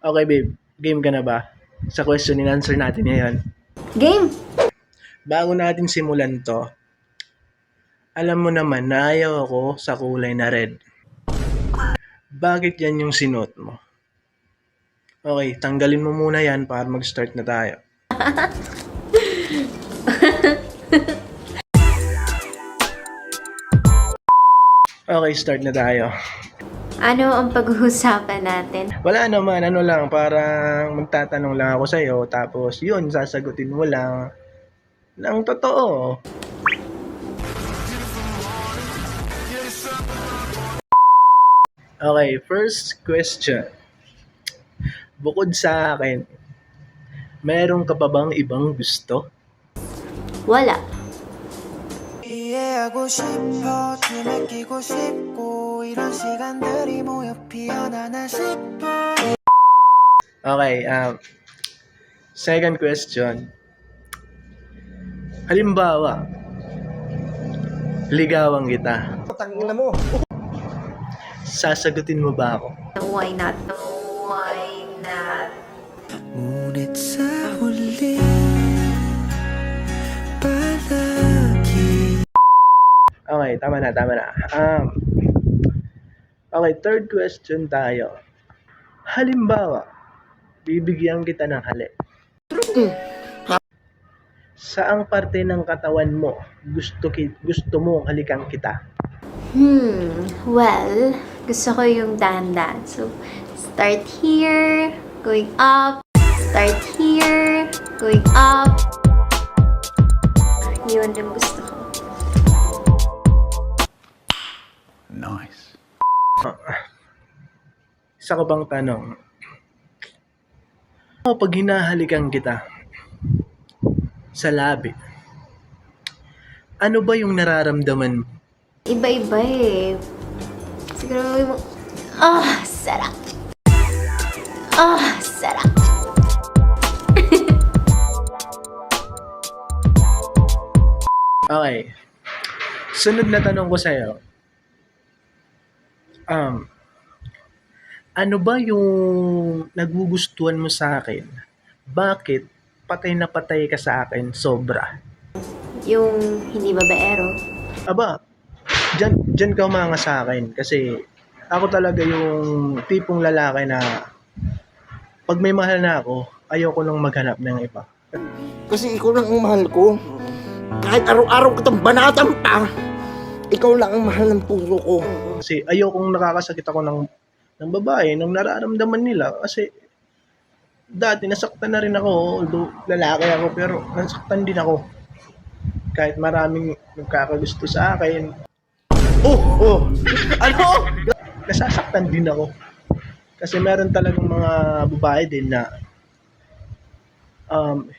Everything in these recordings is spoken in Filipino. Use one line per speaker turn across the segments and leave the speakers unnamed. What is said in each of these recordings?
Okay, babe. Game ka na ba? Sa question and answer natin ngayon.
Game!
Bago natin simulan to, alam mo naman na ayaw ako sa kulay na red. Bakit yan yung sinuot mo? Okay, tanggalin mo muna yan para mag-start na tayo. Okay, start na tayo.
Ano ang pag-uusapan natin?
Wala naman, ano lang, parang magtatanong lang ako sa'yo, tapos yun, sasagutin mo lang ng totoo. Okay, first question. Bukod sa akin, meron ka pa bang ibang gusto?
Wala.
이해하고 싶어 춤에 끼고 싶고 이런 시간들이 모여 피어나나 싶어.
Okay, second question. Halimbawa, ligawan kita.
Tangina mo.
Sasagutin mo ba ako?
Why not? Why not?
Ngunit sa huli palagi.
Okay, tama na. Okay, third question tayo. Halimbawa, bibigyan kita ng halik. Saang parte ng katawan mo gusto mo halikan kita?
Well, gusto ko yung dahan-dahan. So, start here, going up, start here, going up. Yun yung gusto ko.
Nice.
Isa ko bang tanong? Pag hinahalikan kita sa labi, ano ba yung nararamdaman mo?
Iba-iba eh. Siguro yung... sarap! Sarap!
Okay. Sunod na tanong ko sa'yo. Ano ba yung nagugustuhan mo sa akin? Bakit patay na patay ka sa akin sobra?
Yung hindi babaero.
Aba, dyan ka umanga sa akin kasi ako talaga yung tipong lalaki na pag may mahal na ako, ayoko nang maghanap ng iba.
Kasi ikaw lang ang mahal ko. Kahit araw-araw kitang banatan pa, ikaw lang ang mahal ng puso ko.
Kasi ayokong nakakasakit ako ng babae, ng nararamdaman nila. Kasi dati nasaktan na rin ako, although lalaki ako, pero nasaktan din ako. Kahit maraming nagkakagusto sa akin, ano? Nasasaktan din ako. Kasi meron talagang mga babae din na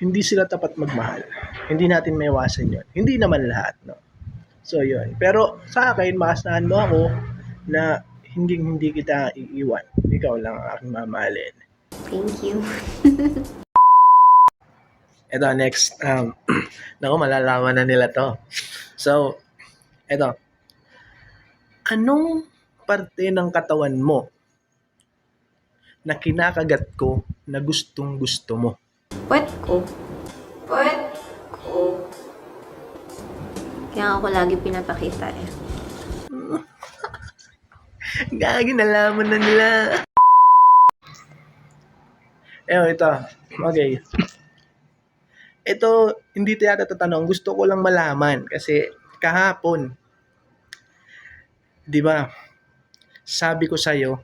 hindi sila tapat magmahal. Hindi natin maiwasan yun. Hindi naman lahat, no? So, yun. Pero sa akin, makasnahan mo ako na hindi kita iiwan. Ikaw lang ang aking mamahalin.
Thank you.
Ito, next. Naku, malalaman na nila to. So, ito. Anong parte ng katawan mo na kinakagat ko na gustong gusto mo?
Puwet ko. Puwet ko. Kaya ako lagi pinapakita eh.
Gagi, nalaman na nila. Ito. Okay. Ito, hindi to yata tatanong. Gusto ko lang malaman kasi kahapon, di ba, sabi ko sa'yo,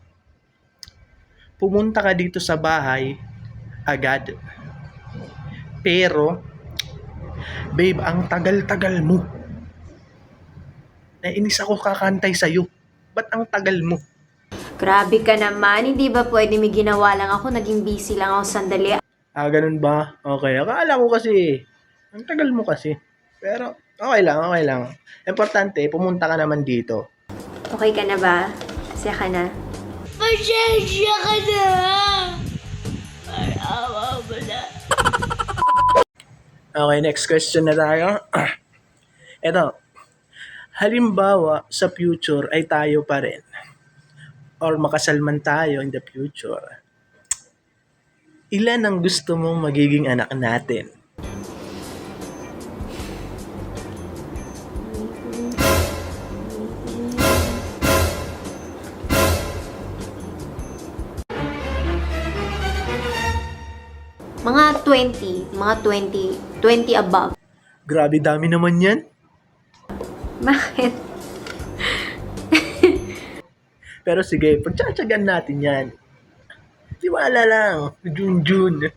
pumunta ka dito sa bahay agad. Pero, babe, ang tagal-tagal mo. Nainis ako kakantay sa'yo. Ba't ang tagal mo?
Grabe ka naman. Hindi ba pwede may ginawa lang ako? Naging busy lang ako sandali.
Ganun ba? Okay. Akala ko kasi, ang tagal mo kasi. Pero, okay lang. Importante, pumunta ka naman dito.
Okay ka na ba? Masaya ka na?
Pasensya ka na! Awa mo na.
Okay, next question na tayo. Ito, halimbawa sa future ay tayo pa rin or makasal man tayo in the future, Ilan ang gusto mong magiging anak natin?
Mga 20 above.
Grabe dami naman yan.
Bakit?
Pero sige, pagtsatsagan natin yan. Tiwala lang. June.